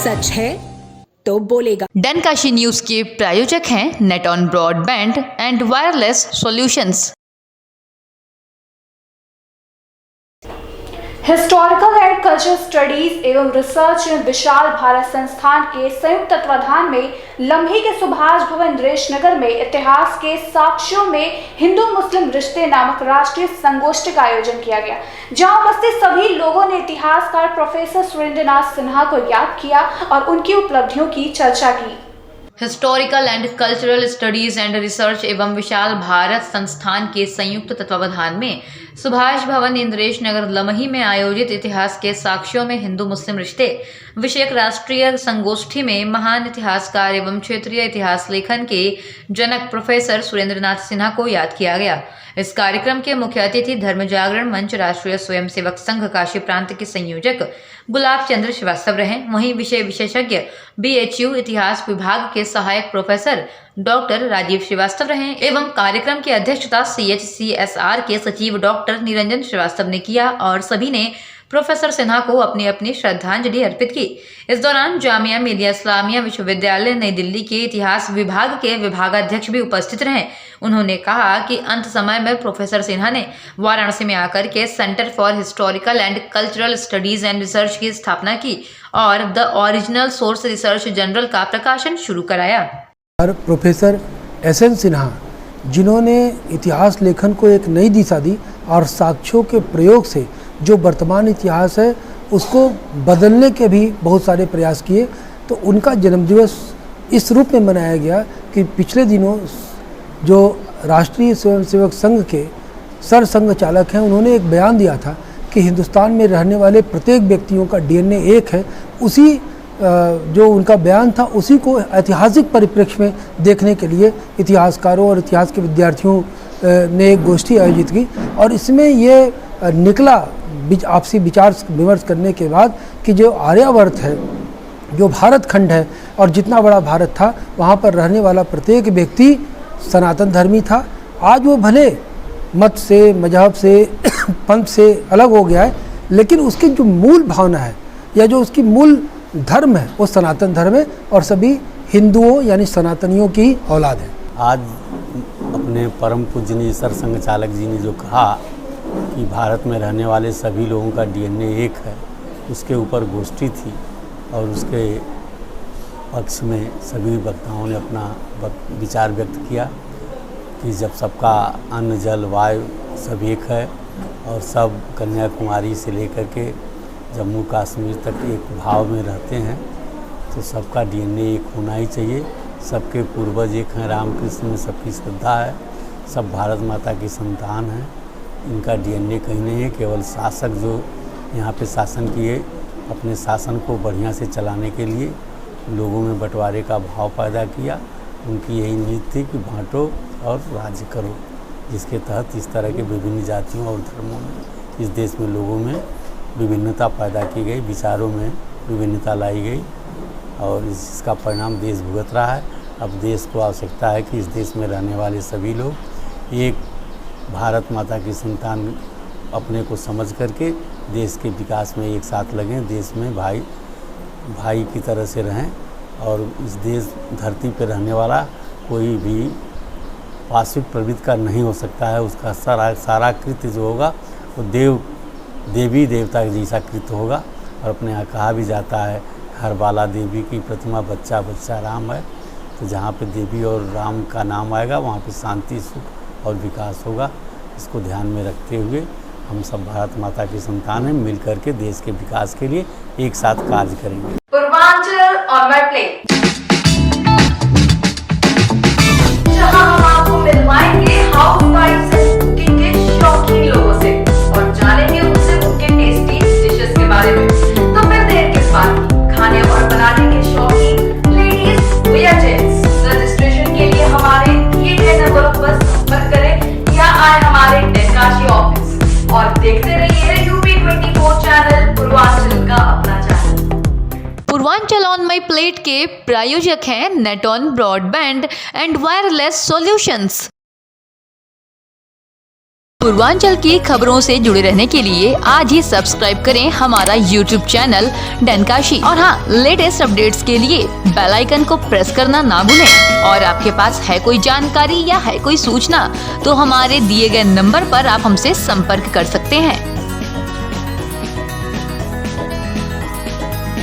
सच है तो बोलेगा। डनकाशी न्यूज के प्रायोजक हैं net on broadband and wireless solutions. Historical and cultural studies एवं रिसर्च में विशाल भारत संस्थान के संयुक्त तत्वाधान में लम्हे के सुभाष भवन नरेश नगर में इतिहास के साक्ष्यों में हिंदू मुस्लिम रिश्ते नामक राष्ट्रीय संगोष्ठी का आयोजन किया गया, जहां उपस्थित सभी लोगों ने इतिहासकार प्रोफेसर सुरेंद्रनाथ सिन्हा को याद किया और उनकी उपलब्धियों की चर्चा की। Historical and cultural studies and research एवं विशाल भारत संस्थान के संयुक्त तत्वावधान में सुभाष भवन इंद्रेश नगर लमही में आयोजित इतिहास के साक्ष्यों में हिंदू मुस्लिम रिश्ते विषयक राष्ट्रीय संगोष्ठी में महान इतिहासकार एवं क्षेत्रीय इतिहास लेखन के जनक प्रोफेसर सुरेंद्रनाथ सिन्हा को याद किया गया। इस कार्यक्रम के मुख्य अतिथि धर्म जागरण मंच राष्ट्रीय स्वयंसेवक संघ काशी प्रांत के संयोजक गुलाब चंद्र श्रीवास्तव रहे। वहीं विषय विशेषज्ञ BHU इतिहास विभाग के सहायक प्रोफेसर डॉक्टर राजीव श्रीवास्तव रहे एवं कार्यक्रम की अध्यक्षता CHCSR के सचिव डॉक्टर निरंजन श्रीवास्तव ने किया और सभी ने प्रोफेसर सिन्हा को अपनी अपनी श्रद्धांजलि अर्पित की। इस दौरान जामिया मिलिया इस्लामिया विश्वविद्यालय नई दिल्ली के इतिहास विभाग के विभागाध्यक्ष भी उपस्थित रहे। उन्होंने कहा कि अंत समय में प्रोफेसर सिन्हा ने वाराणसी में आकर के centre for historical and cultural studies and research की स्थापना की और the original source research journal का प्रकाशन शुरू कराया। प्रोफेसर SN सिन्हा, जिन्होंने इतिहास लेखन को एक नई दिशा दी और साक्ष्यों के प्रयोग से जो वर्तमान इतिहास है उसको बदलने के भी बहुत सारे प्रयास किए, तो उनका जन्मदिवस इस रूप में मनाया गया कि पिछले दिनों जो राष्ट्रीय स्वयंसेवक संघ के सरसंघ चालक हैं, उन्होंने एक बयान दिया था कि हिंदुस्तान में रहने वाले प्रत्येक व्यक्तियों का DNA एक है। उसी जो उनका बयान था उसी को ऐतिहासिक परिप्रेक्ष्य में देखने के लिए इतिहासकारों और इतिहास के विद्यार्थियों ने एक गोष्ठी आयोजित की और इसमें ये निकला आपसी विचार विमर्श करने के बाद कि जो आर्यावर्त है, जो भारत खंड है और जितना बड़ा भारत था वहाँ पर रहने वाला प्रत्येक व्यक्ति सनातन धर्मी था। आज वो भले मत से, मजहब से, पंथ से अलग हो गया है, लेकिन उसकी जो मूल भावना है या जो उसकी मूल धर्म है वो सनातन धर्म है और सभी हिंदुओं यानी सनातनियों की औलाद है। आज अपने परम पूजनीय सरसंघ चालक जी ने जो कहा कि भारत में रहने वाले सभी लोगों का DNA एक है, उसके ऊपर गोष्ठी थी और उसके पक्ष में सभी वक्ताओं ने अपना विचार व्यक्त किया कि जब सबका अन्न जल वायु सब एक है और सब कन्याकुमारी से लेकर के जम्मू कश्मीर तक एक भाव में रहते हैं, तो सबका DNA एक होना ही चाहिए। सबके पूर्वज एक हैं, रामकृष्ण में सबकी श्रद्धा है, सब भारत माता की संतान हैं, इनका DNA कहीं नहीं है। केवल शासक जो यहाँ पे शासन किए, अपने शासन को बढ़िया से चलाने के लिए लोगों में बंटवारे का भाव पैदा किया। उनकी यही नीति थी कि बांटो और राज्य करो, जिसके तहत इस तरह के विभिन्न जातियों और धर्मों में इस देश में लोगों में विभिन्नता पैदा की गई, विचारों में विभिन्नता लाई गई और इसका परिणाम देश भुगत रहा है। अब देश को आवश्यकता है कि इस देश में रहने वाले सभी लोग एक भारत माता की संतान अपने को समझ करके देश के विकास में एक साथ लगें, देश में भाई भाई की तरह से रहें और इस देश धरती पर रहने वाला कोई भी वास्तविक प्रवृत्ति का नहीं हो सकता है। उसका सारा कृत्य जो होगा वो देवी देवता जैसा कृत्य होगा। और अपने यहाँ कहा भी जाता है हर बाला देवी की प्रतिमा बच्चा बच्चा राम है, तो जहाँ पे देवी और राम का नाम आएगा वहाँ पे शांति सुख और विकास होगा। इसको ध्यान में रखते हुए हम सब भारत माता की संतान हैं, मिल करके देश के विकास के लिए एक साथ कार्य करेंगे। पूर्वांचल ऑन माय प्लेट, जहां हम आपको मिलवाएंगे हाउस वाइफ से कुकिंग के शौकीन लोगों से और जानेंगे उनसे उनके टेस्टी डिशेस के बारे में। तो फिर देर किस बात की, खाने और बनाने के शौकीन लेडीज या जेंट्स, रजिस्ट्रेशन के लिए हमारे दिए गए नंबरों पर संपर्क करें या आए हमारे डनकाशी ऑफिस और देखते रहिए UP24 चैनल, पूर्वांचल का अपना channel. Purvanchal on my plate के प्रायोजक हैं net on broadband and wireless solutions. Purvanchal की खबरों से जुड़े रहने के लिए आज ही सब्सक्राइब करें हमारा YouTube चैनल डनकाशी और हाँ, लेटेस्ट अपडेट्स के लिए बेल आइकन को प्रेस करना ना भूलें। और आपके पास है कोई जानकारी या है कोई सूचना तो हमारे दिए गए नंबर पर आप हमसे संपर्क कर सकते हैं।